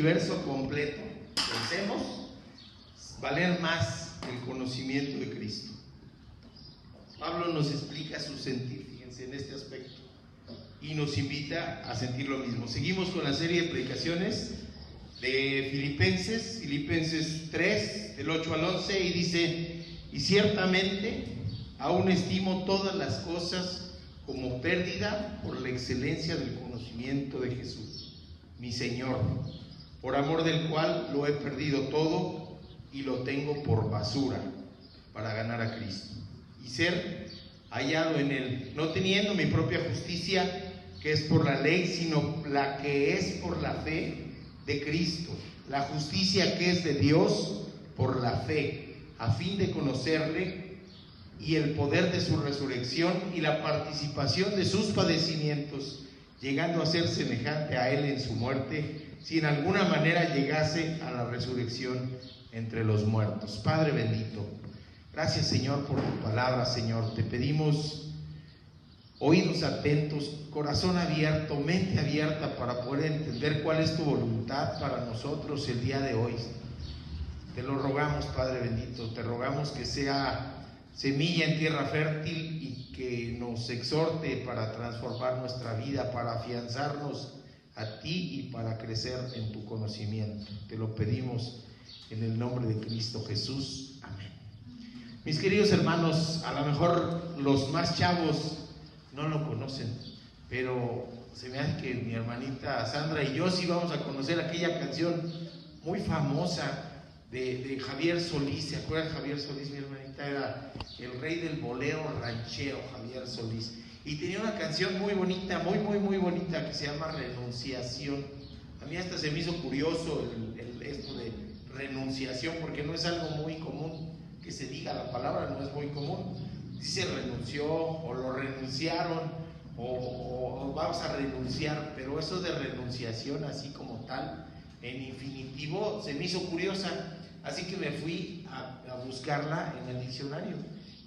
universo completo, pensemos, valer más el conocimiento de Cristo. Pablo nos explica su sentir, fíjense, en este aspecto, y nos invita a sentir lo mismo. Seguimos con la serie de predicaciones de Filipenses 3, del 8 al 11, y dice: y ciertamente aún estimo todas las cosas como pérdida por la excelencia del conocimiento de Jesús, mi Señor, por amor del cual lo he perdido todo y lo tengo por basura para ganar a Cristo y ser hallado en Él, no teniendo mi propia justicia que es por la ley, sino la que es por la fe de Cristo, la justicia que es de Dios por la fe, a fin de conocerle y el poder de su resurrección y la participación de sus padecimientos, llegando a ser semejante a Él en su muerte, si en alguna manera llegase a la resurrección entre los muertos. Padre bendito, gracias, Señor, por tu palabra, Señor. Te pedimos oídos atentos, corazón abierto, mente abierta para poder entender cuál es tu voluntad para nosotros el día de hoy. Te lo rogamos, Padre bendito, te rogamos que sea semilla en tierra fértil y que nos exhorte para transformar nuestra vida, para afianzarnos a ti y para crecer en tu conocimiento. Te lo pedimos en el nombre de Cristo Jesús. Amén. Mis queridos hermanos, a lo mejor los más chavos no lo conocen, pero se me hace que mi hermanita Sandra y yo sí vamos a conocer aquella canción muy famosa de Javier Solís. ¿Se acuerdan de Javier Solís? Mi hermanita era el rey del bolero ranchero, Javier Solís, y tenía una canción muy bonita, muy bonita, que se llama Renunciación. A mí hasta se me hizo curioso esto de renunciación, porque no es algo muy común que se diga, la palabra no es muy común. Dice renunció, o lo renunciaron, o vamos a renunciar, pero eso de renunciación así como tal, en infinitivo, se me hizo curiosa, así que me fui a buscarla en el diccionario.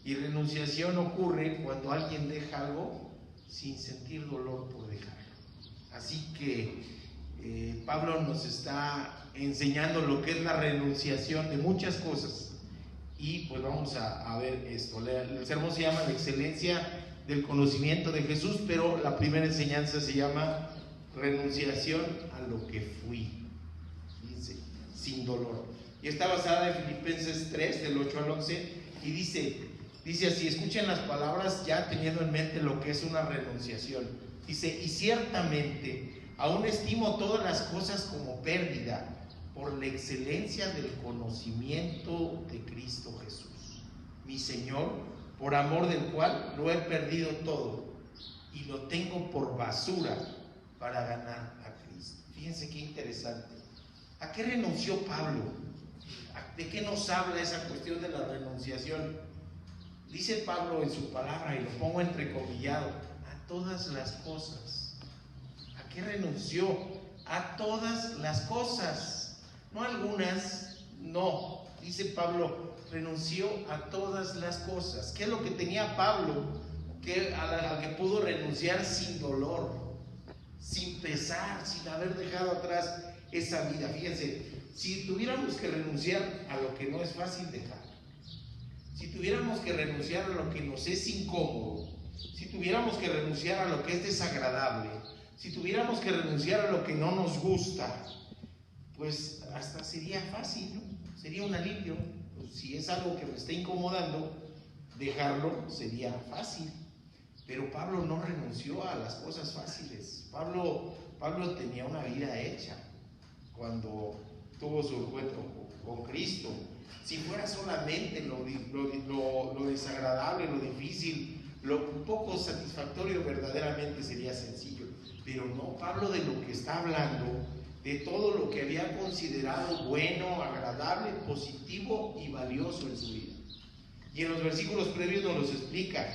Y renunciación ocurre cuando alguien deja algo sin sentir dolor por dejarlo. Así que Pablo nos está enseñando lo que es la renunciación de muchas cosas, y pues vamos a ver esto. El sermón se llama La excelencia del conocimiento de Jesús, pero la primera enseñanza se llama Renunciación a lo que fui. Fíjense, sin dolor, y está basada en Filipenses 3, del 8 al 11, y dice así: escuchen las palabras ya teniendo en mente lo que es una renunciación. Dice: y ciertamente aún estimo todas las cosas como pérdida por la excelencia del conocimiento de Cristo Jesús, mi Señor, por amor del cual lo he perdido todo y lo tengo por basura para ganar a Cristo. Fíjense qué interesante. ¿A qué renunció Pablo? ¿De qué nos habla esa cuestión de la renunciación? Dice Pablo en su palabra, y lo pongo entrecomillado: a todas las cosas. ¿A qué renunció? A todas las cosas. No algunas, no. Dice Pablo, renunció a todas las cosas. ¿Qué es lo que tenía Pablo? A la que pudo renunciar sin dolor, sin pesar, sin haber dejado atrás esa vida. Fíjense, si tuviéramos que renunciar a lo que no es fácil dejar, si tuviéramos que renunciar a lo que nos es incómodo, si tuviéramos que renunciar a lo que es desagradable, si tuviéramos que renunciar a lo que no nos gusta, pues hasta sería fácil, ¿no? Sería un alivio. Pues si es algo que me está incomodando, dejarlo sería fácil. Pero Pablo no renunció a las cosas fáciles. Pablo tenía una vida hecha cuando tuvo su encuentro con Cristo. Si fuera solamente lo desagradable, lo difícil, lo poco satisfactorio, verdaderamente sería sencillo. Pero no, Pablo de lo que está hablando, de todo lo que había considerado bueno, agradable, positivo y valioso en su vida. Y en los versículos previos nos los explica.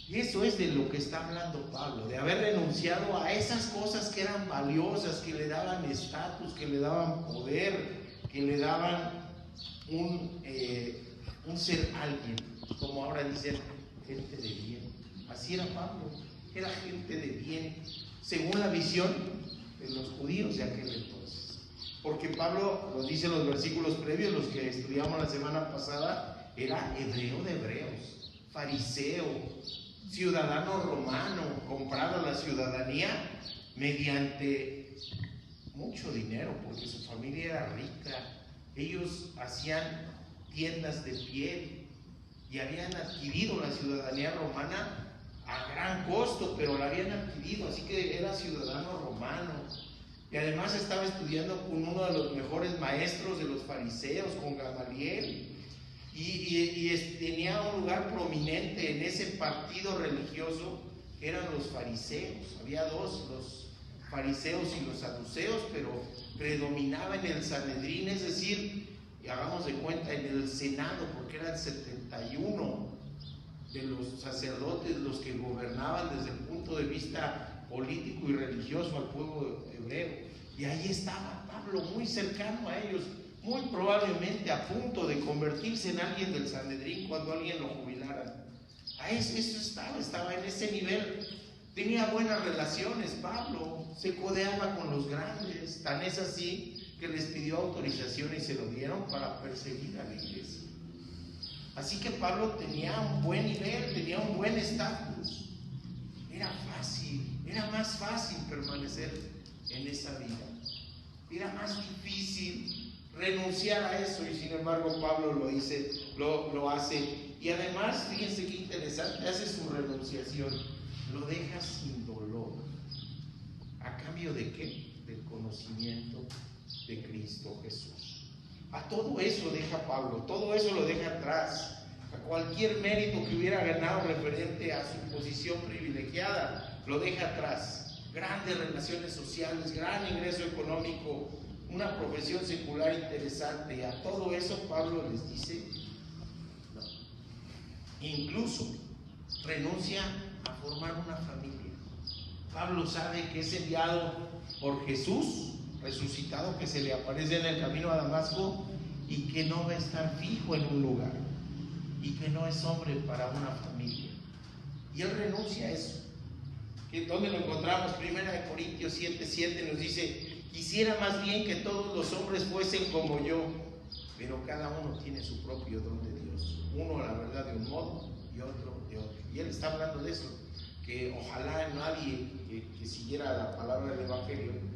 Y eso es de lo que está hablando Pablo, de haber renunciado a esas cosas que eran valiosas, que le daban estatus, que le daban poder, que le daban un ser alguien, como ahora dicen, gente de bien. Así era Pablo, era gente de bien, según la visión de los judíos de aquel entonces. Porque Pablo, lo dice en los versículos previos, los que estudiamos la semana pasada, era hebreo de hebreos, fariseo, ciudadano romano, comprado la ciudadanía mediante mucho dinero, porque su familia era rica. Ellos hacían tiendas de piel y habían adquirido la ciudadanía romana a gran costo, pero la habían adquirido, así que era ciudadano romano. Y además estaba estudiando con uno de los mejores maestros de los fariseos, con Gamaliel, y tenía un lugar prominente en ese partido religioso, eran los fariseos. Había dos, los fariseos y los saduceos, pero predominaba en el Sanedrín, es decir, y hagamos de cuenta, en el Senado, porque eran 71 de los sacerdotes los que gobernaban desde el punto de vista político y religioso al pueblo hebreo. Y ahí estaba Pablo, muy cercano a ellos, muy probablemente a punto de convertirse en alguien del Sanedrín cuando alguien lo jubilara. A eso estaba en ese nivel. Tenía buenas relaciones Pablo, se codeaba con los grandes, tan es así que les pidió autorización y se lo dieron para perseguir a la iglesia. Así que Pablo tenía un buen nivel, tenía un buen estatus. Era más fácil permanecer en esa vida. Era más difícil renunciar a eso, y sin embargo Pablo lo hace. Y además, fíjense qué interesante, hace su renunciación, lo deja sin dolor. ¿A cambio de qué? Del conocimiento de Cristo Jesús. A todo eso deja Pablo, todo eso lo deja atrás. A cualquier mérito que hubiera ganado referente a su posición privilegiada, lo deja atrás. Grandes relaciones sociales, gran ingreso económico, una profesión secular interesante. A todo eso Pablo les dice no. Incluso renuncia a formar una familia. Pablo sabe que es enviado por Jesús resucitado, que se le aparece en el camino a Damasco, y que no va a estar fijo en un lugar, y que no es hombre para una familia. Y él renuncia a eso. ¿Dónde lo encontramos? 1 Corintios 7:7 nos dice: quisiera más bien que todos los hombres fuesen como yo, pero cada uno tiene su propio don de Dios. Uno, la verdad, de un modo, y otro de otro. Y él está hablando de eso, que ojalá nadie que siguiera la palabra del Evangelio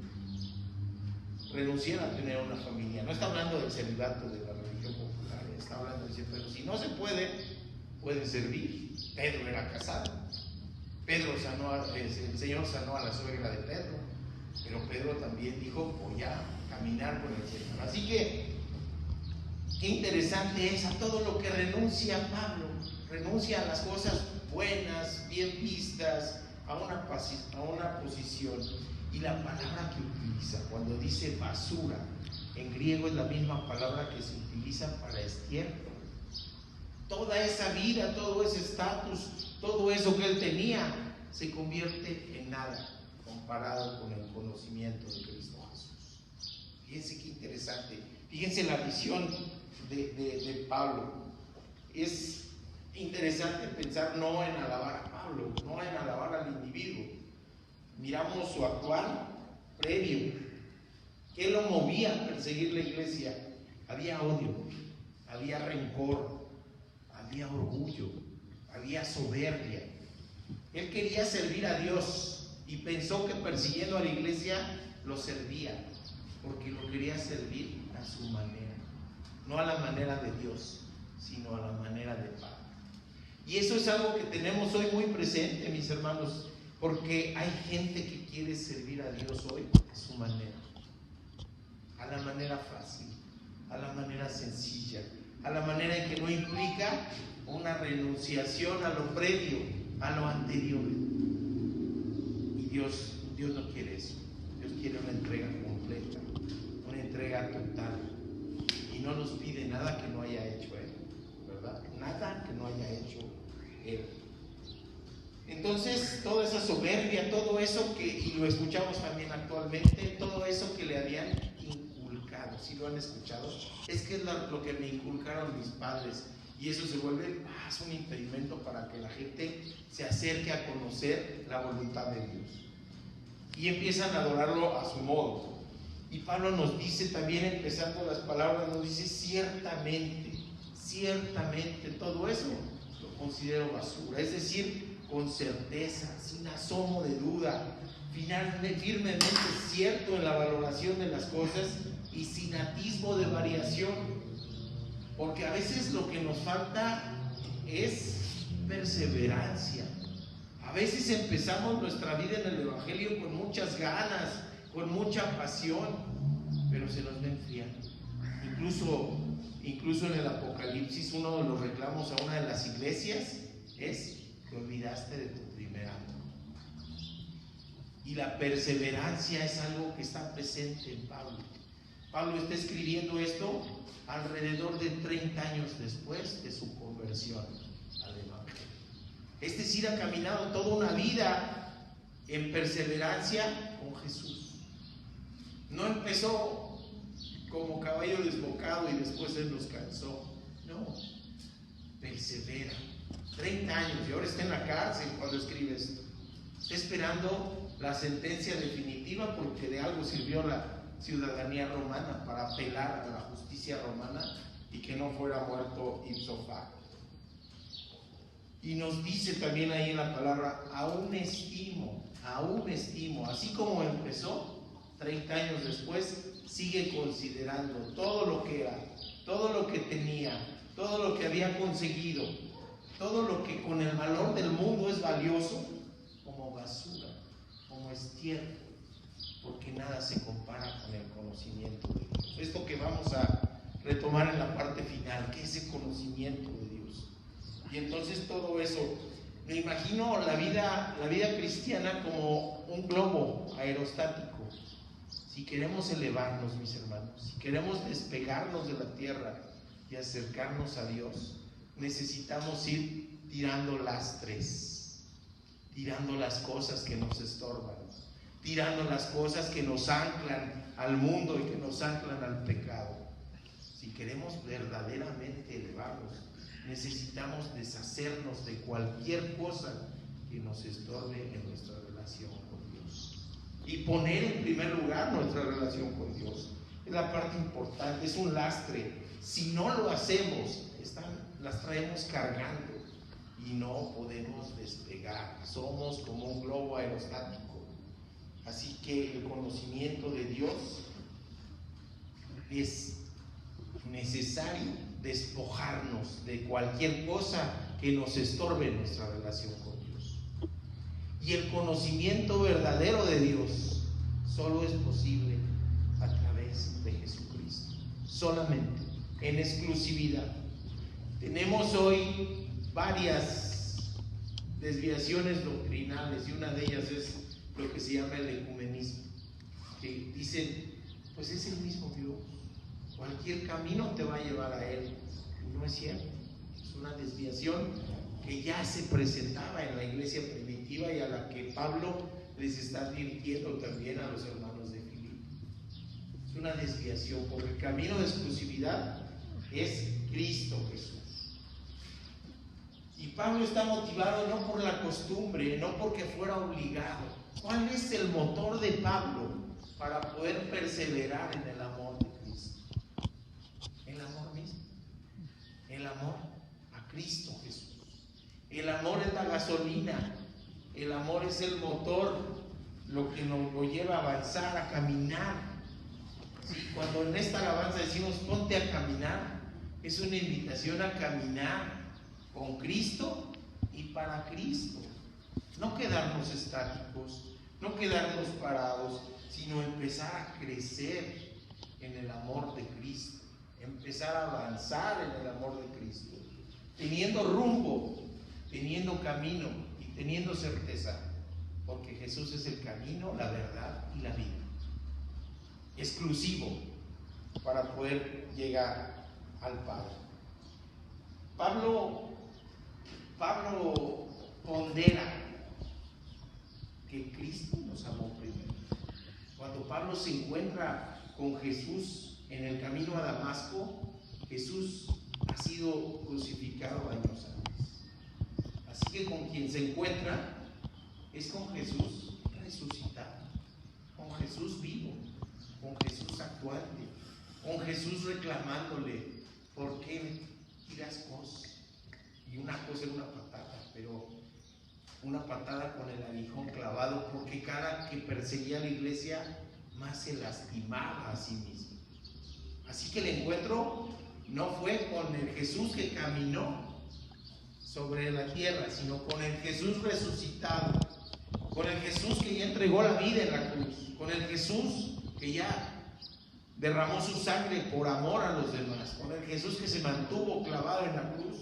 renunciara a tener una familia. No está hablando del celibato de la religión popular, está hablando de decir, pero si no se puede, pueden servir. Pedro era casado. El Señor sanó a la suegra de Pedro, pero Pedro también dijo: voy a caminar con el Señor. Así que qué interesante es a todo lo que renuncia Pablo. Renuncia a las cosas buenas, bien vistas, a una posición. Y la palabra que utiliza cuando dice basura, en griego es la misma palabra que se utiliza para estiércol. Toda esa vida, todo ese estatus, todo eso que él tenía, se convierte en nada comparado con el conocimiento de Cristo Jesús. Fíjense qué interesante. Fíjense la visión de Pablo. Es interesante pensar no en alabar a Pablo, no en alabar al individuo. Miramos su actual previo. ¿Qué lo movía a perseguir la iglesia? Había odio, había rencor, había orgullo, había soberbia. Él quería servir a Dios y pensó que persiguiendo a la iglesia lo servía, porque lo quería servir a su manera, no a la manera de Dios, sino a la manera de Pablo. Y eso es algo que tenemos hoy muy presente, mis hermanos, porque hay gente que quiere servir a Dios hoy a su manera, a la manera fácil, a la manera sencilla, a la manera en que no implica una renunciación a lo previo, a lo anterior. Y Dios no quiere eso. Dios quiere una entrega completa, una entrega total, y no nos pide nada que no haya hecho Él, ¿verdad? Nada que no haya hecho Él. Entonces, toda esa soberbia, todo eso y lo escuchamos también actualmente, todo eso que le habían inculcado, si lo han escuchado, es que es lo que me inculcaron mis padres, y eso se vuelve más un impedimento para que la gente se acerque a conocer la voluntad de Dios, y empiezan a adorarlo a su modo. Y Pablo nos dice también, empezando las palabras, nos dice ciertamente, ciertamente, todo eso lo considero basura. Es decir, con certeza, sin asomo de duda, firmemente cierto en la valoración de las cosas y sin atisbo de variación. Porque a veces lo que nos falta es perseverancia. A veces empezamos nuestra vida en el Evangelio con muchas ganas, con mucha pasión, pero se nos va enfriando. Incluso en el Apocalipsis, uno de los reclamos a una de las iglesias es: te olvidaste de tu primer amor. Y la perseverancia es algo que está presente en Pablo. Pablo está escribiendo esto alrededor de 30 años después de su conversión al Evangelio. Es decir, ha caminado toda una vida en perseverancia con Jesús. No empezó como caballo desbocado y después Él nos cansó. No, persevera. 30 años y ahora está en la cárcel cuando escribe esto. Está esperando la sentencia definitiva porque de algo sirvió la ciudadanía romana para apelar a la justicia romana y que no fuera muerto ipso facto. Y nos dice también ahí en la palabra: aún estimo, así como empezó, 30 años después, sigue considerando todo lo que era, todo lo que tenía, todo lo que había conseguido, todo lo que con el valor del mundo es valioso, como basura, como estiércol, porque nada se compara con el conocimiento de Dios. Esto que vamos a retomar en la parte final, que es el conocimiento de Dios. Y entonces todo eso, me imagino la vida cristiana como un globo aerostático. Si queremos elevarnos, mis hermanos, si queremos despegarnos de la tierra y acercarnos a Dios, necesitamos ir tirando lastres, tirando las cosas que nos estorban, tirando las cosas que nos anclan al mundo y que nos anclan al pecado. Si queremos verdaderamente elevarnos, necesitamos deshacernos de cualquier cosa que nos estorbe en nuestra relación con Dios y poner en primer lugar nuestra relación con Dios. Es la parte importante, es un lastre. Si no lo hacemos, las traemos cargando y no podemos despegar. Somos como un globo aerostático. Así que el conocimiento de Dios es necesario despojarnos de cualquier cosa que nos estorbe en nuestra relación con Dios. Y el conocimiento verdadero de Dios solo es posible a través de Jesucristo, solamente, en exclusividad. Tenemos hoy varias desviaciones doctrinales y una de ellas es lo que se llama el ecumenismo, que dicen: pues es el mismo Dios, cualquier camino te va a llevar a Él. Y no es cierto, es una desviación que ya se presentaba en la iglesia primitiva y a la que Pablo les está advirtiendo también a los hermanos de Filipo. Es una desviación, porque el camino de exclusividad es Cristo Jesús. Y Pablo está motivado no por la costumbre, no porque fuera obligado. ¿Cuál es el motor de Pablo para poder perseverar en el amor de Cristo? El amor mismo, el amor a Cristo Jesús. El amor es la gasolina, el amor es el motor, lo que nos lo lleva a avanzar, a caminar. ¿Sí? Cuando en esta alabanza decimos ponte a caminar, es una invitación a caminar con Cristo y para Cristo. No quedarnos estáticos, no quedarnos parados, sino empezar a crecer en el amor de Cristo, empezar a avanzar en el amor de Cristo, teniendo rumbo, teniendo camino y teniendo certeza, porque Jesús es el camino, la verdad y la vida, exclusivo para poder llegar al Padre. Pablo pondera que Cristo nos amó primero. Cuando Pablo se encuentra con Jesús en el camino a Damasco, Jesús ha sido crucificado años antes. Así que con quien se encuentra es con Jesús resucitado, con Jesús vivo, con Jesús actuante, con Jesús reclamándole, ¿por qué me tiras cosas? Y una cosa era una patada, pero una patada con el aguijón clavado, porque cada que perseguía a la iglesia más se lastimaba a sí mismo. Así que el encuentro no fue con el Jesús que caminó sobre la tierra, sino con el Jesús resucitado, con el Jesús que ya entregó la vida en la cruz, con el Jesús que ya derramó su sangre por amor a los demás, con el Jesús que se mantuvo clavado en la cruz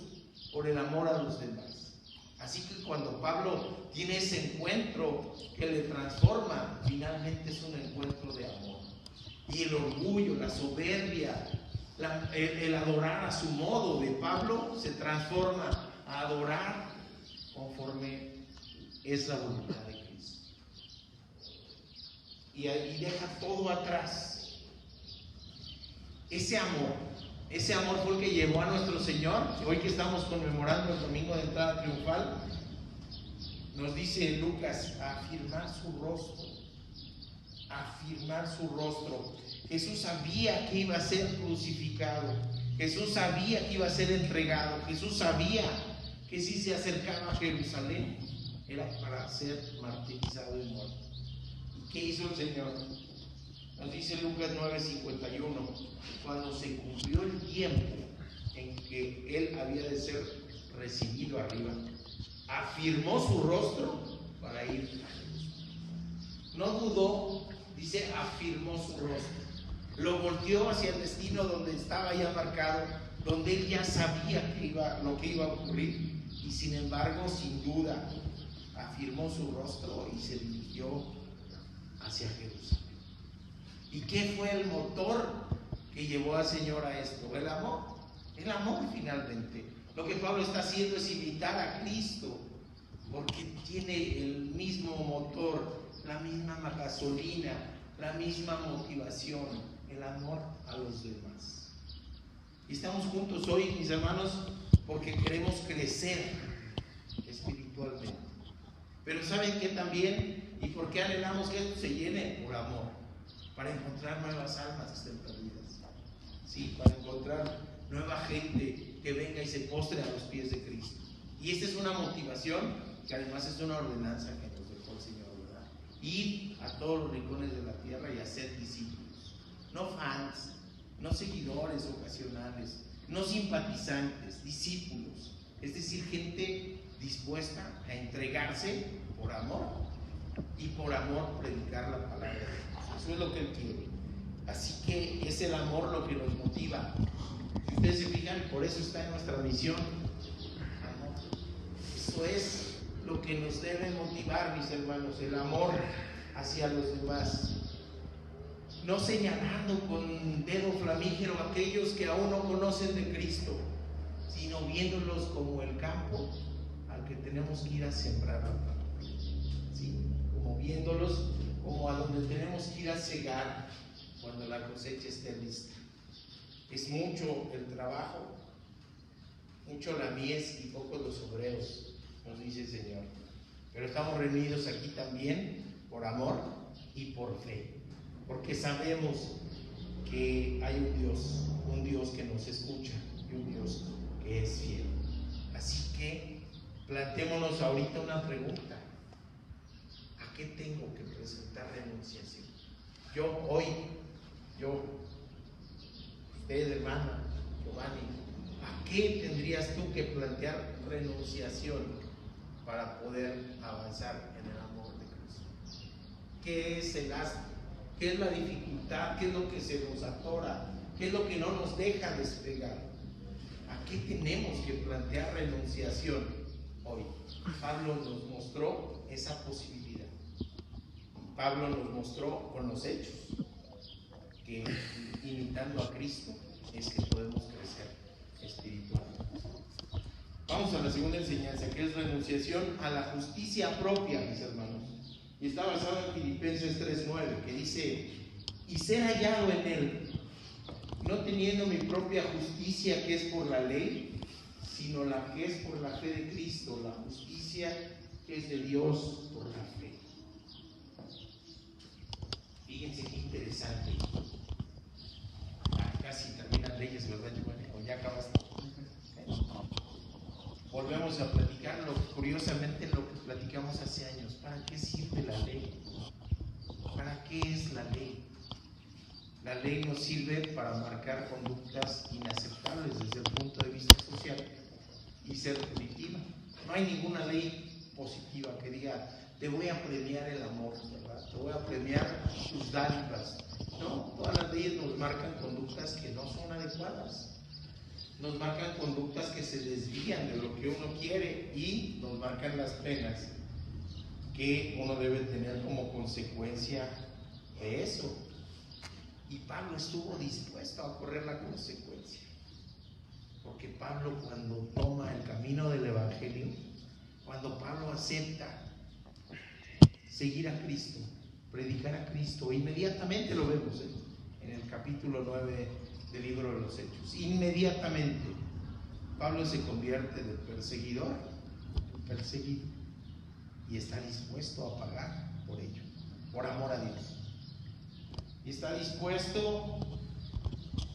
por el amor a los demás. Así que cuando Pablo tiene ese encuentro que le transforma, finalmente es un encuentro de amor. Y el orgullo, la soberbia, el adorar a su modo de Pablo se transforma a adorar conforme es la voluntad de Cristo. Y deja todo atrás. Ese amor fue el que llevó a nuestro Señor. Hoy que estamos conmemorando el domingo de entrada triunfal, nos dice Lucas, a afirmar su rostro. Afirmar su rostro. Jesús sabía que iba a ser crucificado. Jesús sabía que iba a ser entregado. Jesús sabía que si se acercaba a Jerusalén era para ser martirizado y muerto. ¿Y qué hizo el Señor? Nos dice Lucas 9:51, cuando se cumplió el tiempo en que Él había de ser recibido arriba, afirmó su rostro para ir a Jerusalén. No dudó, dice, afirmó su rostro. Lo volteó hacia el destino donde estaba ya marcado, donde Él ya sabía lo que iba a ocurrir, y sin embargo, sin duda, afirmó su rostro y se dirigió hacia Jerusalén. ¿Y qué fue el motor que llevó al Señor a esto? El amor finalmente. Lo que Pablo está haciendo es imitar a Cristo, porque tiene el mismo motor, la misma gasolina, la misma motivación, el amor a los demás. Y estamos juntos hoy, mis hermanos, porque queremos crecer espiritualmente. Pero ¿saben qué también? ¿Y por qué anhelamos que esto se llene? Por amor. Para encontrar nuevas almas que estén perdidas. Sí, para encontrar nueva gente que venga y se postre a los pies de Cristo. Y esta es una motivación que además es una ordenanza que nos dejó el Señor, ¿verdad? Ir a todos los rincones de la tierra y hacer discípulos. No fans, no seguidores ocasionales, no simpatizantes, discípulos. Es decir, gente dispuesta a entregarse por amor y por amor predicar la palabra de Dios. Eso es lo que Él quiere. Así que es el amor lo que nos motiva. Si ustedes se fijan, por eso está en nuestra misión. Amor. Eso es lo que nos debe motivar, mis hermanos, el amor hacia los demás. No señalando con dedo flamígero a aquellos que aún no conocen de Cristo, sino viéndolos como el campo al que tenemos que ir a sembrar la palabra. ¿Sí? Como viéndolos como a donde tenemos que ir a cegar cuando la cosecha esté lista. Es mucho el trabajo, mucho la mies y pocos los obreros, nos dice el Señor. Pero estamos reunidos aquí también por amor y por fe, porque sabemos que hay un Dios que nos escucha y un Dios que es fiel. Así que plantémonos ahorita una pregunta. ¿A qué tengo que presentar renunciación? Usted, hermana, Giovanni, ¿a qué tendrías tú que plantear renunciación para poder avanzar en el amor de Cristo? ¿Qué es el asco? ¿Qué es la dificultad? ¿Qué es lo que se nos atora? ¿Qué es lo que no nos deja despegar? ¿A qué tenemos que plantear renunciación hoy? Pablo nos mostró esa posibilidad. Pablo nos mostró con los hechos que imitando a Cristo es que podemos crecer espiritualmente. Vamos a la segunda enseñanza, que es renunciación a la justicia propia, mis hermanos. Y está basado en Filipenses 3:9, que dice: y ser hallado en Él, no teniendo mi propia justicia que es por la ley, sino la que es por la fe de Cristo, la justicia que es de Dios por la fe. Fíjense qué interesante. casi terminan leyes, ¿verdad, Giovanni? ¿O ya acabaste? Volvemos a platicar, curiosamente, lo que platicamos hace años. ¿Para qué sirve la ley? ¿Para qué es la ley? La ley nos sirve para marcar conductas inaceptables desde el punto de vista social y ser punitiva. No hay ninguna ley positiva que diga, te voy a premiar el amor, ¿verdad? Te voy a premiar tus dádivas. No, todas las leyes nos marcan conductas que no son adecuadas. Nos marcan conductas que se desvían de lo que uno quiere y nos marcan las penas que uno debe tener como consecuencia de eso. Y Pablo estuvo dispuesto a correr la consecuencia. Porque Pablo, cuando toma el camino del Evangelio, cuando Pablo acepta seguir a Cristo, predicar a Cristo, inmediatamente lo vemos en el capítulo 9 del libro de los Hechos. Inmediatamente Pablo se convierte de perseguidor en perseguido y está dispuesto a pagar por ello, por amor a Dios. Y está dispuesto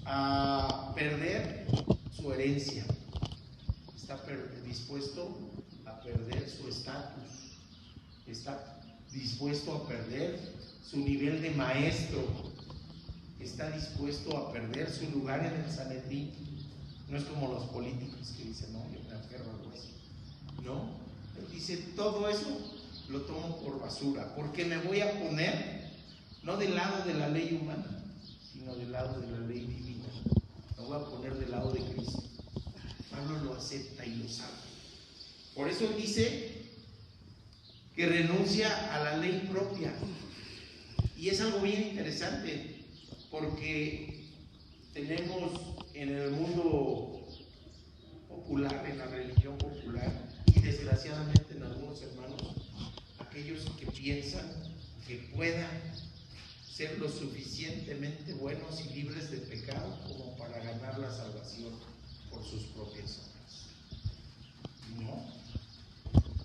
a perder su herencia, está dispuesto a perder su estatus, está dispuesto a perder su nivel de maestro, está dispuesto a perder su lugar en el Sanedrín. No es como los políticos que dicen, no, yo me aferro al hueso. No, él dice, todo eso lo tomo por basura, porque me voy a poner no del lado de la ley humana, sino del lado de la ley divina. Me voy a poner del lado de Cristo. Pablo lo acepta y lo sabe. Por eso dice que renuncia a la ley propia. Y es algo bien interesante, porque tenemos en el mundo popular, en la religión popular, y desgraciadamente en algunos hermanos, aquellos que piensan que puedan ser lo suficientemente buenos y libres de pecado como para ganar la salvación por sus propias obras. No,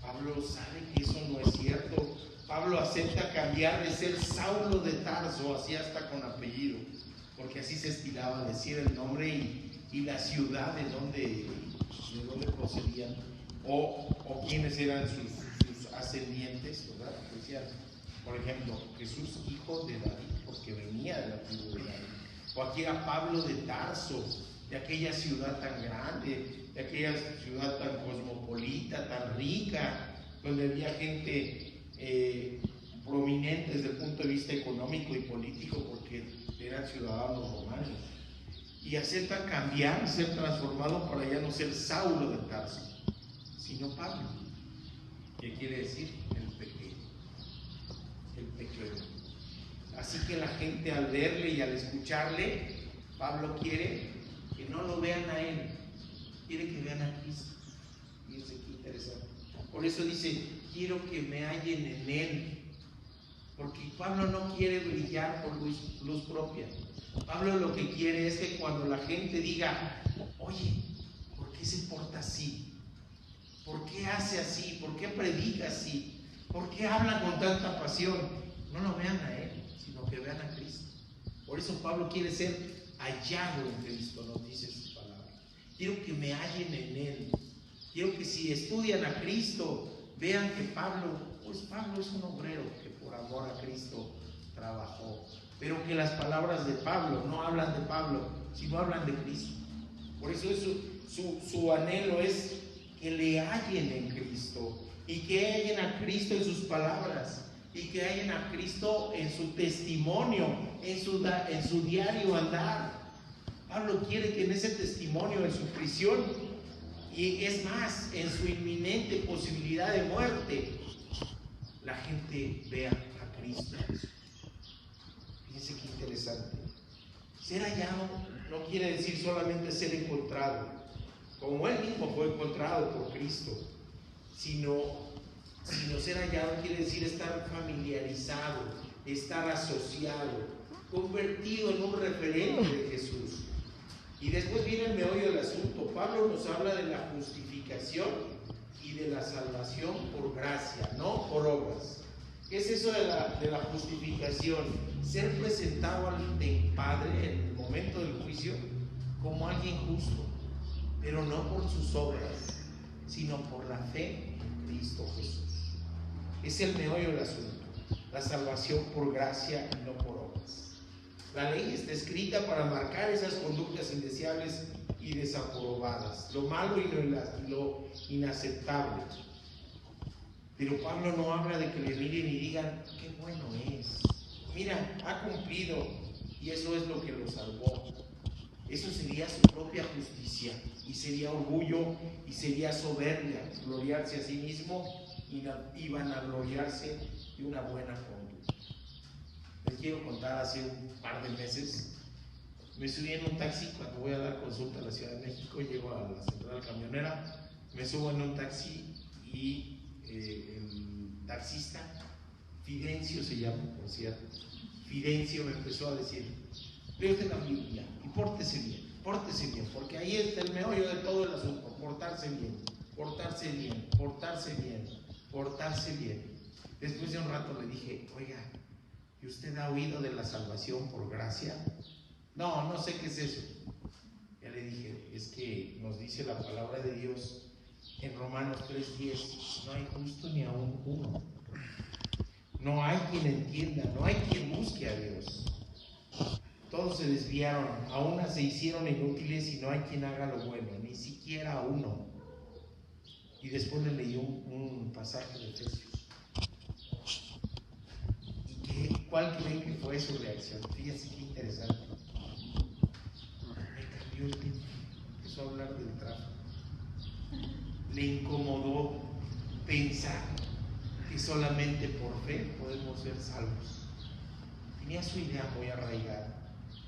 Pablo sabe que eso no es cierto. Pablo acepta cambiar de ser Saulo de Tarso, así hasta con apellido, porque así se estilaba decir el nombre y la ciudad de donde procedían, o quiénes eran sus ascendientes, ¿verdad? Decían, por ejemplo, Jesús, hijo de David, porque venía de la tribu de David. O aquí era Pablo de Tarso, de aquella ciudad tan grande, de aquella ciudad tan cosmopolita, tan rica, donde había gente prominente desde el punto de vista económico y político, porque eran ciudadanos romanos. Y acepta cambiar, ser transformado para ya no ser Saulo de Tarso, sino Pablo. ¿Qué quiere decir? El pequeño. Así que la gente, al verle y al escucharle, Pablo quiere que no lo vean a él, quiere que vean a Cristo. Fíjense qué interesante. Por eso dice, quiero que me hallen en él, porque Pablo no quiere brillar por luz propia. Pablo lo que quiere es que cuando la gente diga, oye, ¿por qué se porta así? ¿Por qué hace así? ¿Por qué predica así? ¿Por qué habla con tanta pasión? No lo vean a él, sino que vean a Cristo. Por eso Pablo quiere ser hallado en Cristo, nos dice su palabra. Quiero que me hallen en él. Quiero que si estudian a Cristo, vean que Pablo es un obrero que por amor a Cristo trabajó. Pero que las palabras de Pablo no hablan de Pablo, sino hablan de Cristo. Por eso su anhelo es que le hallen en Cristo, y que hallen a Cristo en sus palabras, y que hallen a Cristo en su testimonio, en su diario andar. Pablo quiere que en ese testimonio, en su prisión, y es más, en su inminente posibilidad de muerte, la gente vea a Cristo. Fíjense qué interesante. Ser hallado no quiere decir solamente ser encontrado, como él mismo fue encontrado por Cristo, sino ser hallado quiere decir estar familiarizado, estar asociado, convertido en un referente de Jesús. Y después viene el meollo del asunto. Pablo nos habla de la justificación y de la salvación por gracia, no por obras. ¿Qué es eso de la justificación? Ser presentado ante el Padre en el momento del juicio como alguien justo, pero no por sus obras, sino por la fe en Cristo Jesús. Es el meollo del asunto, la salvación por gracia y no por obras. La ley está escrita para marcar esas conductas indeseables y desaprobadas, lo malo y lo inaceptable. Pero Pablo no habla de que le miren y digan, qué bueno es, mira, ha cumplido y eso es lo que lo salvó. Eso sería su propia justicia y sería orgullo y sería soberbia, gloriarse a sí mismo y vanagloriarse de una buena conducta. Les quiero contar, hace un par de meses me subí en un taxi cuando voy a dar consulta a la Ciudad de México. Llego a la central camionera, me subo en un taxi y el taxista, Fidencio se llama, por cierto, Fidencio me empezó a decir, lea usted la Biblia y pórtese bien, porque ahí está el meollo de todo el asunto, portarse bien, portarse bien, portarse bien, portarse bien. Después de un rato le dije, oiga, ¿y usted ha oído de la salvación por gracia? No, no sé qué es eso. Ya le dije, es que nos dice la palabra de Dios en Romanos 3:10, no hay justo ni aún uno. No hay quien entienda, no hay quien busque a Dios. Todos se desviaron, a unas se hicieron inútiles y no hay quien haga lo bueno, ni siquiera uno. Y después le leí un pasaje de Efesios. ¿Cuál creen que fue su reacción? Fíjense qué interesante. Me cambió el tema, empezó a hablar del tráfico. Le incomodó pensar que solamente por fe podemos ser salvos. Tenía su idea muy arraigada.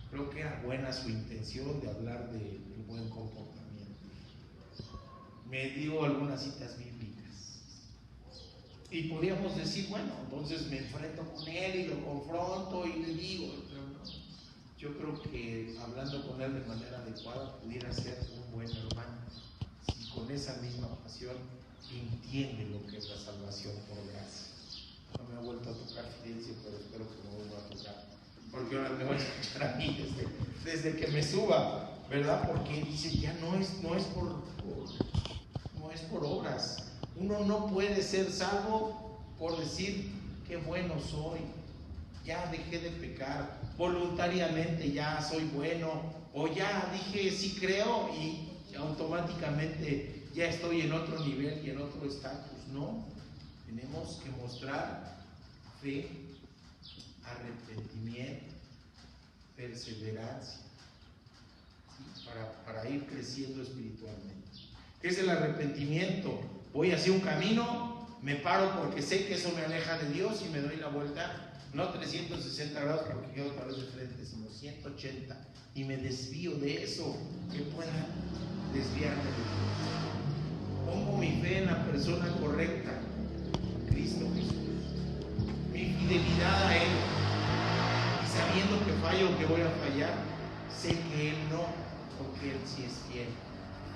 Creo que era buena su intención de hablar del buen comportamiento. Me dio algunas citas bíblicas. Y podríamos decir, bueno, entonces me enfrento con él y lo confronto y le digo, pero no. Yo creo que hablando con él de manera adecuada pudiera ser un buen hermano, si con esa misma pasión entiende lo que es la salvación por gracia. No me ha vuelto a tocar Fidencio, pero espero que me vuelva a tocar, porque ahora me voy a escuchar a mí desde que me suba, ¿verdad? Porque dice, ya no es por obras. Uno no puede ser salvo por decir, qué bueno soy, ya dejé de pecar, voluntariamente ya soy bueno, o ya dije sí creo y automáticamente ya estoy en otro nivel y en otro estatus. No, tenemos que mostrar fe, arrepentimiento, perseverancia, ¿sí? para ir creciendo espiritualmente. ¿Qué es el arrepentimiento? Voy hacia un camino, me paro porque sé que eso me aleja de Dios y me doy la vuelta, no 360 grados porque quedo otra vez de frente, sino 180, y me desvío de eso que pueda desviarme de Dios. Pongo mi fe en la persona correcta, Cristo Jesús, mi fidelidad a Él, y sabiendo que fallo, que voy a fallar, sé que Él no, porque Él sí es fiel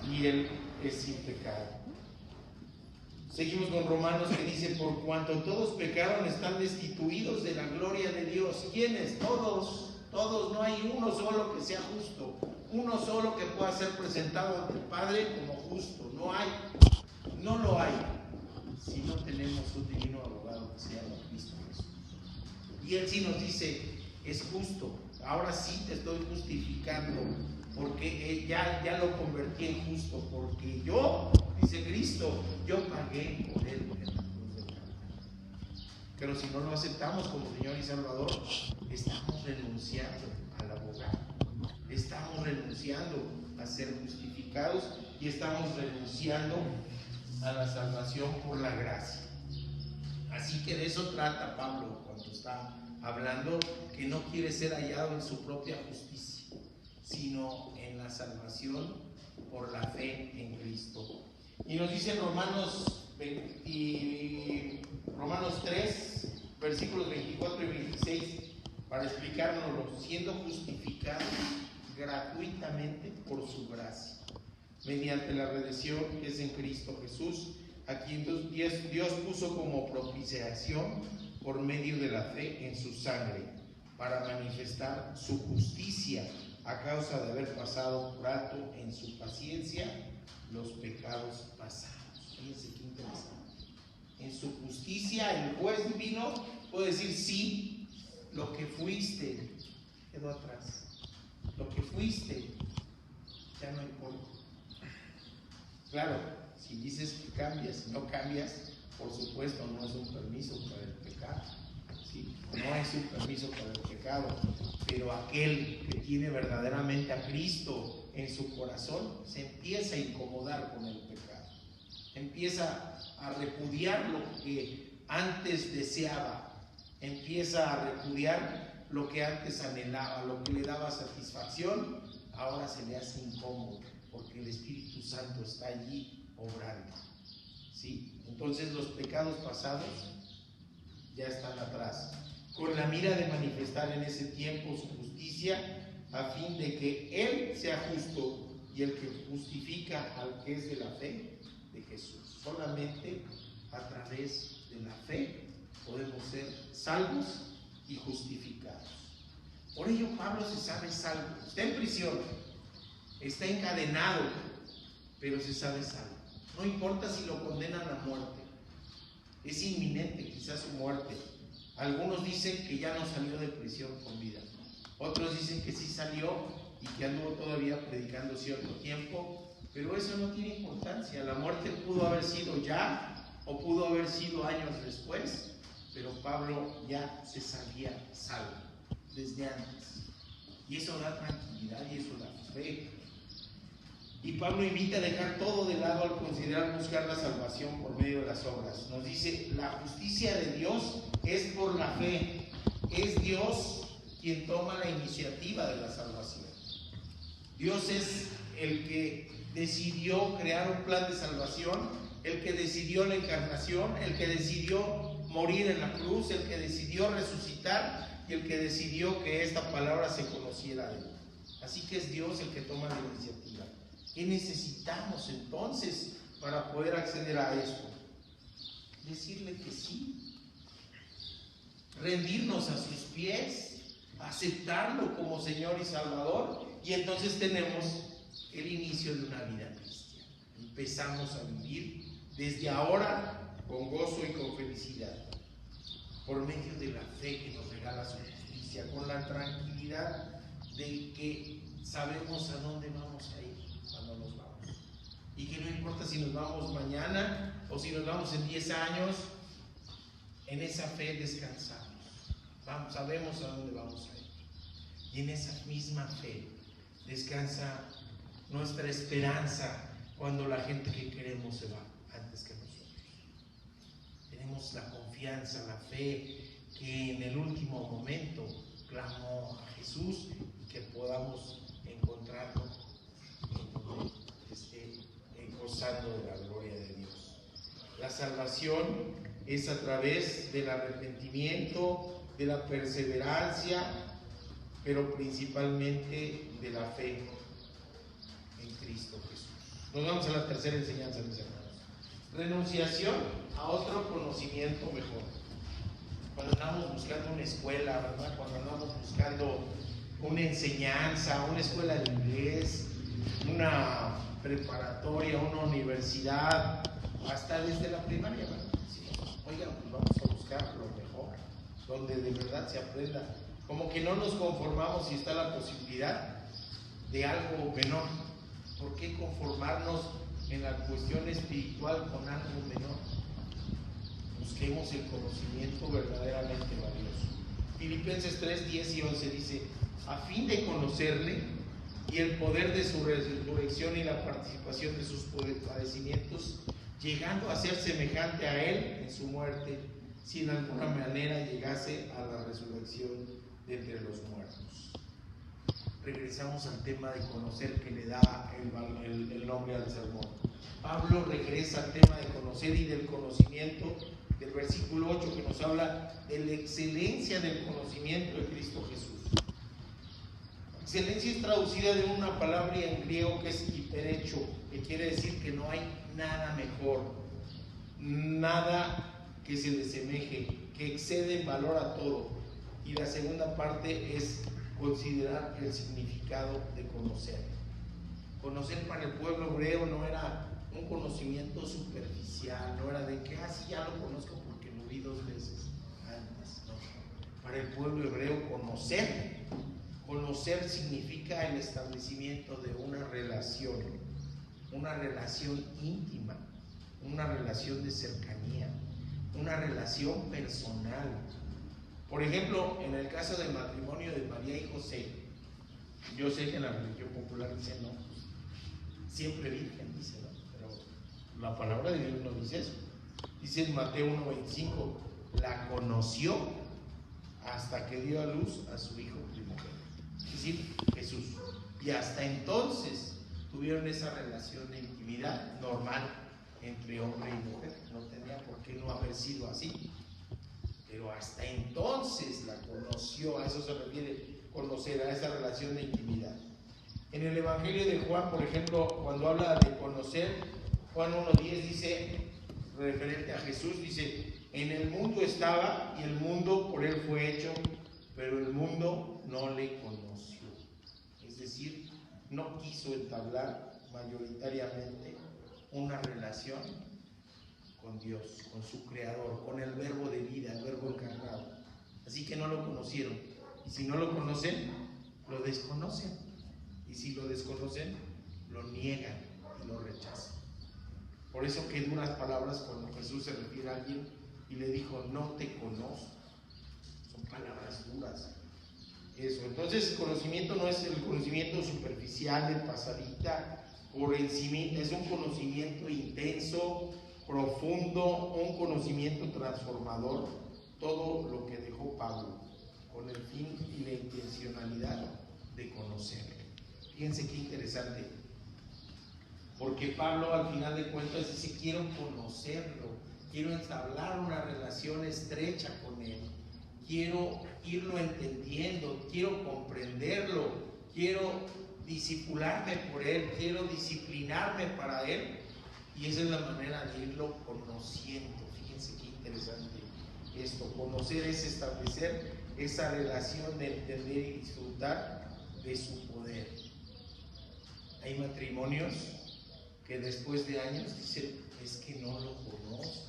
y Él es sin pecado. Seguimos con Romanos, que dice, por cuanto todos pecaron, están destituidos de la gloria de Dios. ¿Quiénes? Todos, no hay uno solo que sea justo, uno solo que pueda ser presentado ante el Padre como justo. No lo hay, si no tenemos un divino abogado que se llama Cristo Jesús. Y Él sí nos dice, es justo, ahora sí te estoy justificando, porque ya lo convertí en justo, porque yo, dice Cristo, yo pagué por Él en la cruz del Calvario. Pero si no lo aceptamos como Señor y Salvador, estamos renunciando al abogado, estamos renunciando a ser justificados y estamos renunciando a la salvación por la gracia. Así que de eso trata Pablo cuando está hablando, que no quiere ser hallado en su propia justicia, sino en la salvación por la fe en Cristo. Y nos dice en Romanos 3, versículos 24 y 26, para explicárnoslo, siendo justificados gratuitamente por su gracia, mediante la redención que es en Cristo Jesús, a quien Dios puso como propiciación por medio de la fe en su sangre, para manifestar su justicia, a causa de haber pasado por alto en su paciencia los pecados pasados. Fíjense qué interesante. En su justicia el juez divino puede decir: sí, lo que fuiste quedó atrás. Lo que fuiste ya no importa. Claro, si dices que cambias, si no cambias, por supuesto no es un permiso para el pecado. ¿Sí? No es un permiso para el pecado, pero aquel que tiene verdaderamente a Cristo en su corazón se empieza a incomodar con el pecado, empieza a repudiar lo que antes deseaba, empieza a repudiar lo que antes anhelaba, lo que le daba satisfacción, ahora se le hace incómodo porque el Espíritu Santo está allí obrando. ¿Sí? Entonces los pecados pasados ya están atrás, con la mira de manifestar en ese tiempo su justicia, a fin de que Él sea justo y el que justifica al que es de la fe de Jesús. Solamente a través de la fe podemos ser salvos y justificados. Por ello Pablo se sabe salvo. Está en prisión, está encadenado, pero se sabe salvo. No importa si lo condenan a muerte. Es inminente quizás su muerte. Algunos dicen que ya no salió de prisión con vida. Otros dicen que sí salió y que anduvo todavía predicando cierto tiempo, pero eso no tiene importancia. La muerte pudo haber sido ya o pudo haber sido años después, pero Pablo ya se sabía salvo desde antes. Y eso da tranquilidad y eso da fe. Y Pablo invita a dejar todo de lado al considerar buscar la salvación por medio de las obras. Nos dice: la justicia de Dios es por la fe. Es Dios quien toma la iniciativa de la salvación. Dios es el que decidió crear un plan de salvación, el que decidió la encarnación, el que decidió morir en la cruz, el que decidió resucitar y el que decidió que esta palabra se conociera de él. Así que es Dios el que toma la iniciativa. ¿Qué necesitamos entonces para poder acceder a esto? Decirle que sí, rendirnos a sus pies, aceptarlo como Señor y Salvador, y entonces tenemos el inicio de una vida cristiana. Empezamos a vivir desde ahora con gozo y con felicidad, por medio de la fe que nos regala su justicia, con la tranquilidad de que sabemos a dónde vamos a ir cuando nos vamos, y que no importa si nos vamos mañana o si nos vamos en 10 años, en esa fe descansamos. Sabemos a dónde vamos a ir, y en esa misma fe descansa nuestra esperanza cuando la gente que queremos se va antes que nosotros. Tenemos la confianza, la fe que en el último momento clamó a Jesús, y que podamos encontrarlo en donde esté gozando de la gloria de Dios. La salvación es a través del arrepentimiento, de la perseverancia, pero principalmente de la fe en Cristo Jesús. Nos vamos a la tercera enseñanza, mis hermanos. Renunciación a otro conocimiento mejor. Cuando andamos buscando una escuela, ¿verdad? Cuando andamos buscando una enseñanza, una escuela de inglés, una preparatoria, una universidad, hasta desde la primaria, ¿verdad? Sí. Oigan, pues vamos a buscar lo mejor, donde de verdad se aprenda. Como que no nos conformamos si está la posibilidad de algo menor. ¿Por qué conformarnos en la cuestión espiritual con algo menor? Busquemos el conocimiento verdaderamente valioso. Filipenses 3, 10 y 11 dice: a fin de conocerle y el poder de su resurrección y la participación de sus padecimientos, llegando a ser semejante a él en su muerte, si en alguna manera llegase a la resurrección de entre los muertos. Regresamos al tema de conocer, que le da el nombre al sermón. Pablo regresa al tema de conocer y del conocimiento del versículo 8, que nos habla de la excelencia del conocimiento de Cristo Jesús. Excelencia es traducida de una palabra en griego que es hiperecho, que quiere decir que no hay nada mejor, nada que se le semeje, que excede en valor a todo. Y la segunda parte es considerar el significado de conocer. Conocer para el pueblo hebreo no era un conocimiento superficial, no era de que así ya lo conozco porque lo vi 2 veces antes. No. Para el pueblo hebreo conocer significa el establecimiento de una relación íntima, una relación de cercanía, una relación personal. Por ejemplo, en el caso del matrimonio de María y José, yo sé que en la religión popular dice no, siempre virgen, dice, ¿no? Pero la palabra de Dios no dice eso. Dice en Mateo 1:25, la conoció hasta que dio a luz a su hijo primogénito, es decir, Jesús. Y hasta entonces tuvieron esa relación de intimidad normal entre hombre y mujer. No tenía por qué no haber sido así. Pero hasta entonces la conoció, a eso se refiere conocer, a esa relación de intimidad. En el Evangelio de Juan, por ejemplo, cuando habla de conocer, Juan 1:10 dice, referente a Jesús, dice, en el mundo estaba y el mundo por él fue hecho, pero el mundo no le conoció. Es decir, no quiso entablar mayoritariamente una relación con Dios, con su Creador, con el verbo de vida, el verbo encarnado. Así que no lo conocieron. Y si no lo conocen, lo desconocen. Y si lo desconocen, lo niegan y lo rechazan. Por eso que duras palabras cuando Jesús se refiere a alguien y le dijo, no te conozco. Son palabras duras. Eso. Entonces, el conocimiento no es el conocimiento superficial, de pasadita, por encima, es un conocimiento intenso, profundo, un conocimiento transformador, todo lo que dejó Pablo, con el fin y la intencionalidad de conocerlo. Fíjense qué interesante, porque Pablo al final de cuentas dice, quiero conocerlo, quiero entablar una relación estrecha con él, quiero irlo entendiendo, quiero comprenderlo, quiero discipularme por él, quiero disciplinarme para él, y esa es la manera de irlo conociendo. Fíjense qué interesante esto. Conocer es establecer esa relación de entender y disfrutar de su poder. Hay matrimonios que después de años dicen, es que no lo conozco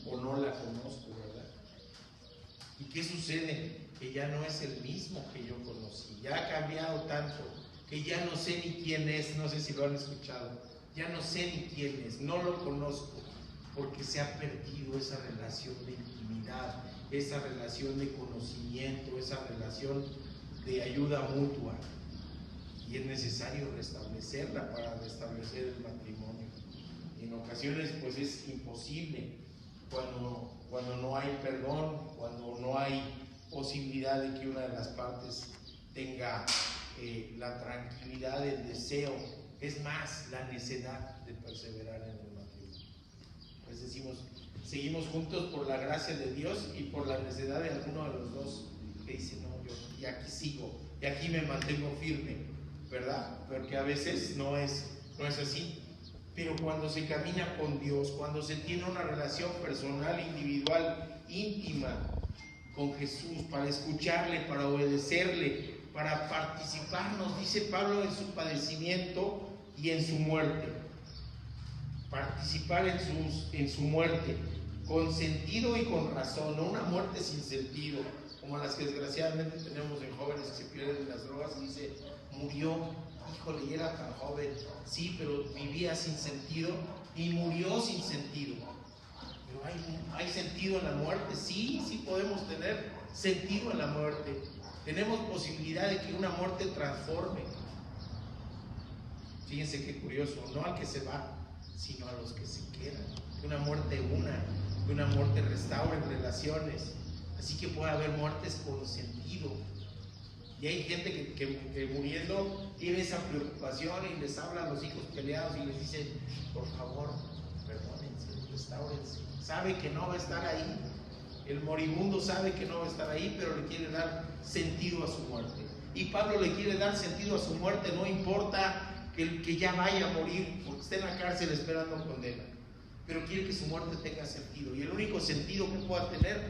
o no la conozco, ¿verdad? ¿Y qué sucede? Que ya no es el mismo que yo conocí, ya ha cambiado tanto que ya no sé ni quién es. No sé si lo han escuchado, ya no sé ni quién es, no lo conozco, porque se ha perdido esa relación de intimidad, esa relación de conocimiento, esa relación de ayuda mutua. Y es necesario restablecerla para restablecer el matrimonio. En ocasiones pues es imposible cuando no hay perdón, cuando no hay posibilidad de que una de las partes tenga la tranquilidad, el deseo, es más, la necedad de perseverar en el matrimonio. Pues decimos, seguimos juntos por la gracia de Dios y por la necedad de alguno de los dos que dice, no, yo y aquí sigo, y aquí me mantengo firme, ¿verdad? Porque a veces no es así. Pero cuando se camina con Dios, cuando se tiene una relación personal, individual, íntima con Jesús, para escucharle, para obedecerle, para participar, nos dice Pablo, en su padecimiento y en su muerte. Participar en su muerte, con sentido y con razón, no una muerte sin sentido, como las que desgraciadamente tenemos en jóvenes que se pierden en las drogas y dice, murió, híjole, y era tan joven, sí, pero vivía sin sentido y murió sin sentido. Pero hay sentido en la muerte, sí podemos tener sentido en la muerte. Tenemos posibilidad de que una muerte transforme. Fíjense qué curioso, no al que se va, sino a los que se quedan. Que una muerte que una muerte restaure relaciones. Así que puede haber muertes con sentido. Y hay gente que muriendo tiene esa preocupación y les habla a los hijos peleados y les dice, por favor, perdónense, restáurense. Sabe que no va a estar ahí. El moribundo sabe que no va a estar ahí, pero le quiere dar sentido a su muerte. Y Pablo le quiere dar sentido a su muerte, no importa que ya vaya a morir, porque esté en la cárcel esperando condena. Pero quiere que su muerte tenga sentido. Y el único sentido que pueda tener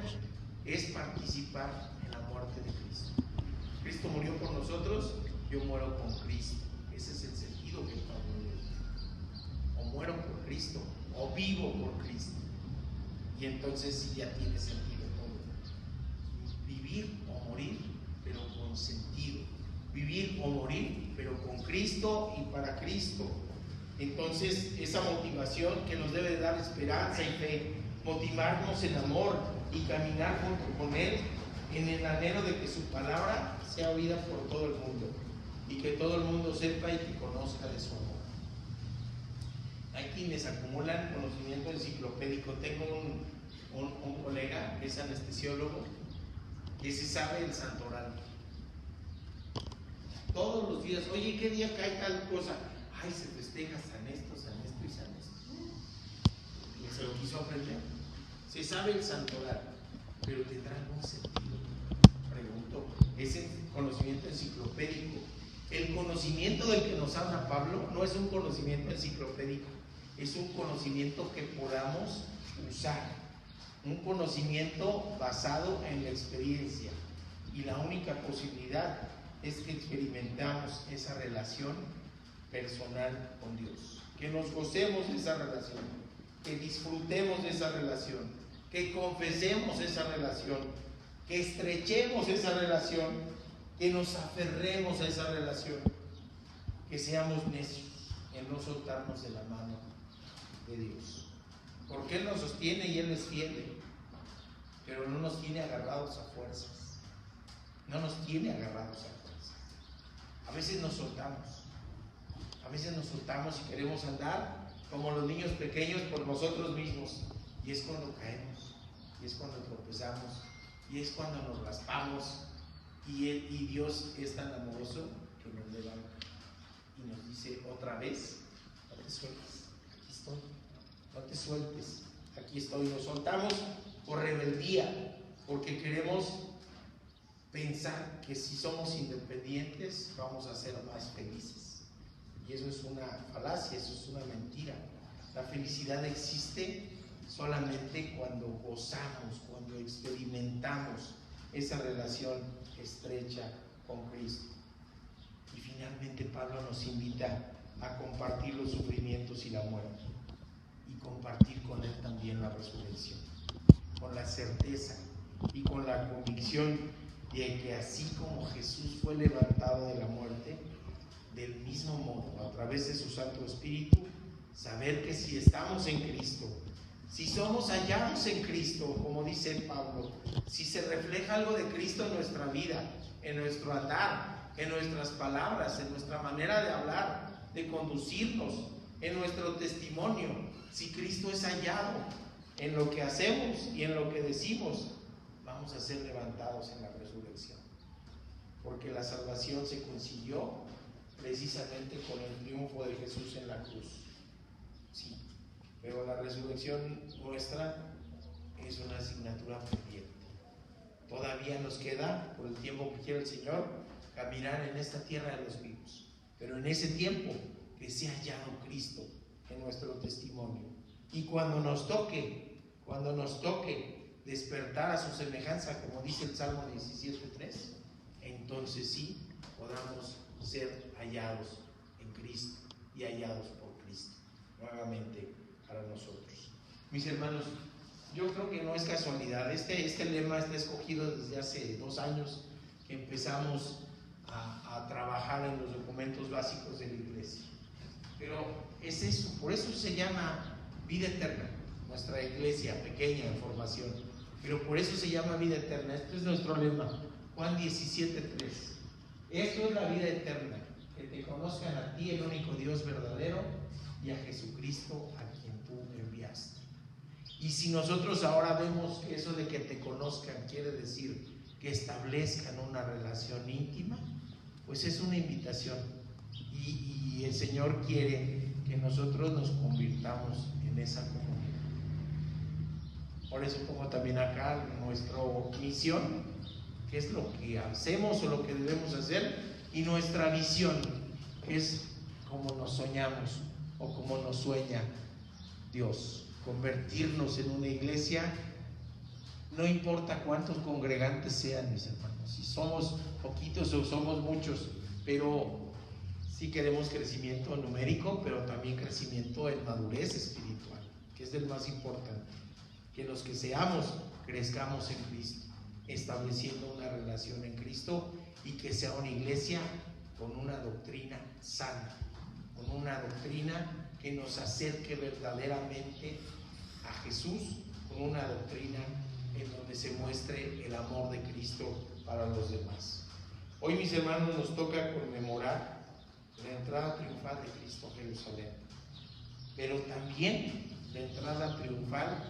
es participar en la muerte de Cristo. Cristo murió por nosotros, yo muero con Cristo. Ese es el sentido que Pablo le da. O muero por Cristo, o vivo por Cristo. Y entonces sí ya tiene sentido todo. Vivir o morir, pero con sentido. Vivir o morir, pero con Cristo y para Cristo. Entonces esa motivación que nos debe dar esperanza y fe, motivarnos en amor y caminar junto con Él en el anhelo de que su palabra sea oída por todo el mundo y que todo el mundo sepa y que conozca de su amor. Hay quienes acumulan conocimiento enciclopédico. Tengo un colega que es anestesiólogo que se sabe el santoral. Todos los días, oye, ¿qué día cae tal cosa? Ay, se festeja San esto y San esto. Y se lo quiso aprender. Se sabe el santoral, pero ¿tendrá algún sentido? Pregunto. Es conocimiento enciclopédico. El conocimiento del que nos habla Pablo no es un conocimiento enciclopédico, es un conocimiento que podamos usar, un conocimiento basado en la experiencia, y la única posibilidad es que experimentamos esa relación personal con Dios, que nos gocemos de esa relación, que disfrutemos de esa relación, que confesemos esa relación, que estrechemos esa relación, que nos aferremos a esa relación, que seamos necios en no soltarnos de la mano de Dios, porque Él nos sostiene y Él es fiel, pero no nos tiene agarrados a fuerzas, no nos tiene agarrados a fuerzas. A veces nos soltamos y queremos andar como los niños pequeños por nosotros mismos, y es cuando caemos, y es cuando tropezamos, y es cuando nos raspamos, y Dios es tan amoroso que nos levanta y nos dice otra vez: no te sueltes, aquí estoy, no te sueltes, aquí estoy. Nos soltamos por rebeldía, porque queremos pensar que si somos independientes vamos a ser más felices, y eso es una falacia, eso es una mentira. La felicidad existe solamente cuando gozamos, cuando experimentamos esa relación estrecha con Cristo. Y finalmente Pablo nos invita a compartir los sufrimientos y la muerte, y compartir con Él también la resurrección, con la certeza y con la convicción de que así como Jesús fue levantado de la muerte, del mismo modo, a través de su Santo Espíritu, saber que si estamos en Cristo, si somos hallados en Cristo, como dice Pablo, si se refleja algo de Cristo en nuestra vida, en nuestro andar, en nuestras palabras, en nuestra manera de hablar, de conducirnos, en nuestro testimonio, si Cristo es hallado en lo que hacemos y en lo que decimos, vamos a ser levantados en la resurrección, porque la salvación se consiguió precisamente con el triunfo de Jesús en la cruz. Sí, pero la resurrección nuestra es una asignatura pendiente. Todavía nos queda, por el tiempo que quiere el Señor, caminar en esta tierra de los vivos, pero en ese tiempo que sea hallado Cristo en nuestro testimonio, y cuando nos toque despertar a su semejanza, como dice el Salmo 17:3, entonces sí podamos ser hallados en Cristo y hallados por Cristo nuevamente para nosotros. Mis hermanos, yo creo que no es casualidad. Este lema está escogido desde hace 2 años que empezamos a trabajar en los documentos básicos de la iglesia. Pero es eso, por eso se llama Vida Eterna, nuestra iglesia pequeña en formación. Pero por eso se llama Vida Eterna. Este es nuestro lema, Juan 17:3. Esto es la vida eterna, que te conozcan a ti, el único Dios verdadero, y a Jesucristo, a quien tú enviaste. Y si nosotros ahora vemos que eso de que te conozcan quiere decir que establezcan una relación íntima, pues es una invitación, y el Señor quiere que nosotros nos convirtamos en esa comunidad. Por eso pongo también acá nuestra misión, que es lo que hacemos o lo que debemos hacer, y nuestra visión, que es como nos soñamos o como nos sueña Dios, convertirnos en una iglesia No importa cuántos congregantes sean, mis hermanos, si somos poquitos o somos muchos, pero sí queremos crecimiento numérico, pero también crecimiento en madurez espiritual, que es el más importante. Que los que seamos, crezcamos en Cristo, estableciendo una relación en Cristo, y que sea una iglesia con una doctrina sana, con una doctrina que nos acerque verdaderamente a Jesús, con una doctrina en donde se muestre el amor de Cristo para los demás. Hoy, mis hermanos, nos toca conmemorar la entrada triunfal de Cristo a Jerusalén, pero también la entrada triunfal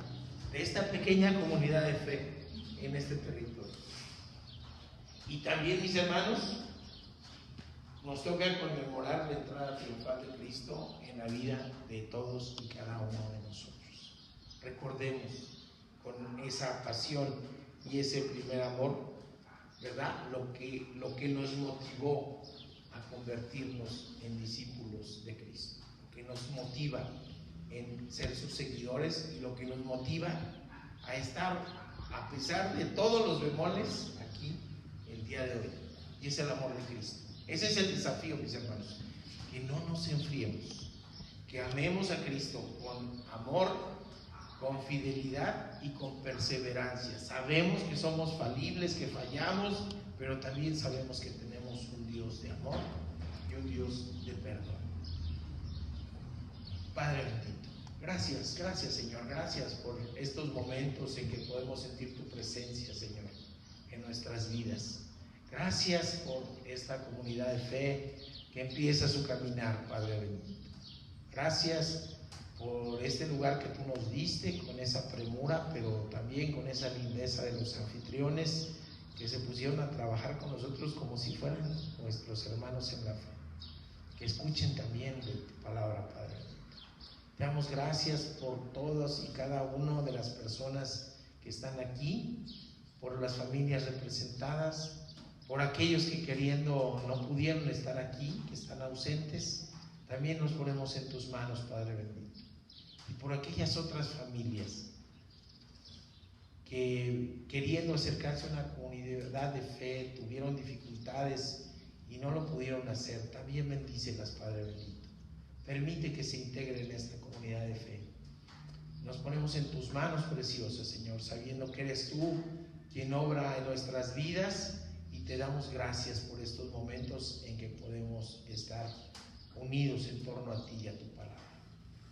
de esta pequeña comunidad de fe en este territorio. Y también, mis hermanos, nos toca conmemorar la entrada triunfal de Cristo en la vida de todos y cada uno de nosotros. Recordemos con esa pasión y ese primer amor, ¿verdad? Lo que nos motivó a convertirnos en discípulos de Cristo, lo que nos motiva en ser sus seguidores y lo que nos motiva a estar, a pesar de todos los bemoles, aquí el día de hoy. Y es el amor de Cristo. Ese es el desafío, mis hermanos, que no nos enfriemos, que amemos a Cristo con amor, con fidelidad y con perseverancia. Sabemos que somos falibles, que fallamos, pero también sabemos que tenemos un Dios de amor y un Dios de perdón. Padre bendito, gracias Señor, gracias por estos momentos en que podemos sentir tu presencia, Señor, en nuestras vidas. Gracias por esta comunidad de fe que empieza su caminar, Padre bendito. Gracias por este lugar que tú nos diste, con esa premura, pero también con esa lindeza de los anfitriones que se pusieron a trabajar con nosotros como si fueran nuestros hermanos en la fe. Que escuchen también de tu palabra, Padre. Te damos gracias por todas y cada una de las personas que están aquí, por las familias representadas, por aquellos que queriendo no pudieron estar aquí, que están ausentes. También nos ponemos en tus manos, Padre bendito. Y por aquellas otras familias que queriendo acercarse a una comunidad de fe tuvieron dificultades y no lo pudieron hacer, también bendícelas, Padre bendito. Permite que se integren en esta comunidad de fe. Nos ponemos en tus manos preciosas, Señor, sabiendo que eres tú quien obra en nuestras vidas, y te damos gracias por estos momentos en que podemos estar unidos en torno a ti y a tu palabra.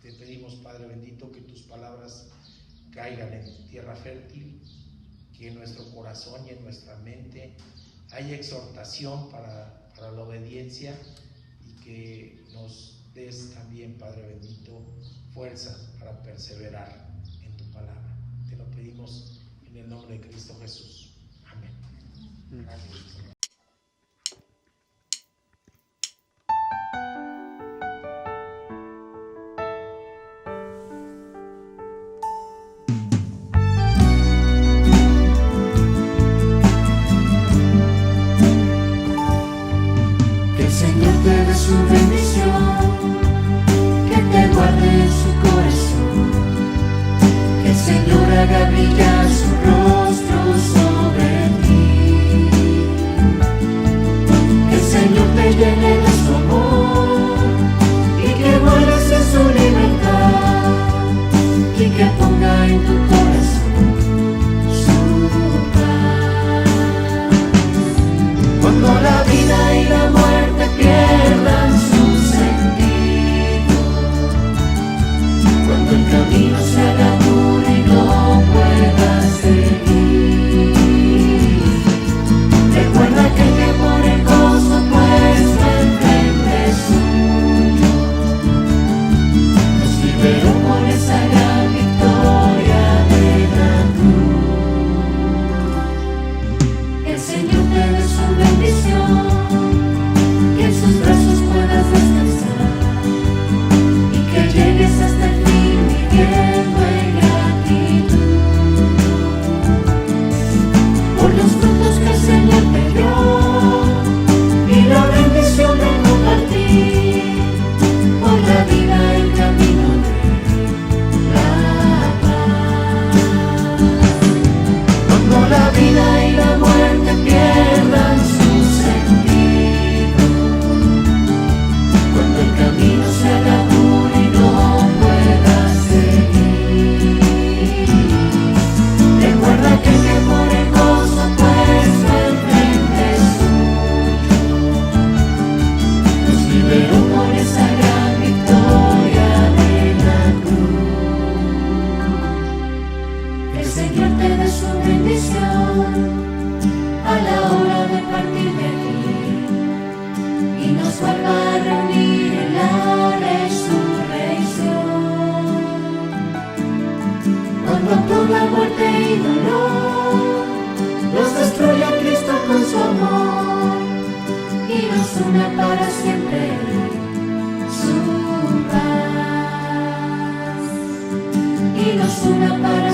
Te pedimos, Padre bendito, que tus palabras caigan en tierra fértil, que en nuestro corazón y en nuestra mente haya exhortación para la obediencia, y que nos des también, Padre bendito, fuerzas para perseverar en tu palabra. Te lo pedimos en el nombre de Cristo Jesús. Amén. Gracias. Su bendición, que te guarde en su corazón, que el Señor haga brillar su rostro sobre ti, que el Señor te llene de su amor y que vueles en su libertad, y que ponga en tu corazón su paz. Cuando la vida y la muerte pierdan su sentido, cuando el camino se haga duro y no puedas seguir, recuerda que el tiempo por el gozo puesto enfrente suyo nos liberó por esa gran victoria de la cruz. El Señor te dé su bendición, que en sus brazos puedas descansar y que llegues hasta el fin viviendo en gratitud por los frutos que el Señor te dio y la bendición de compartir por la vida el camino de para siempre su paz y nos una para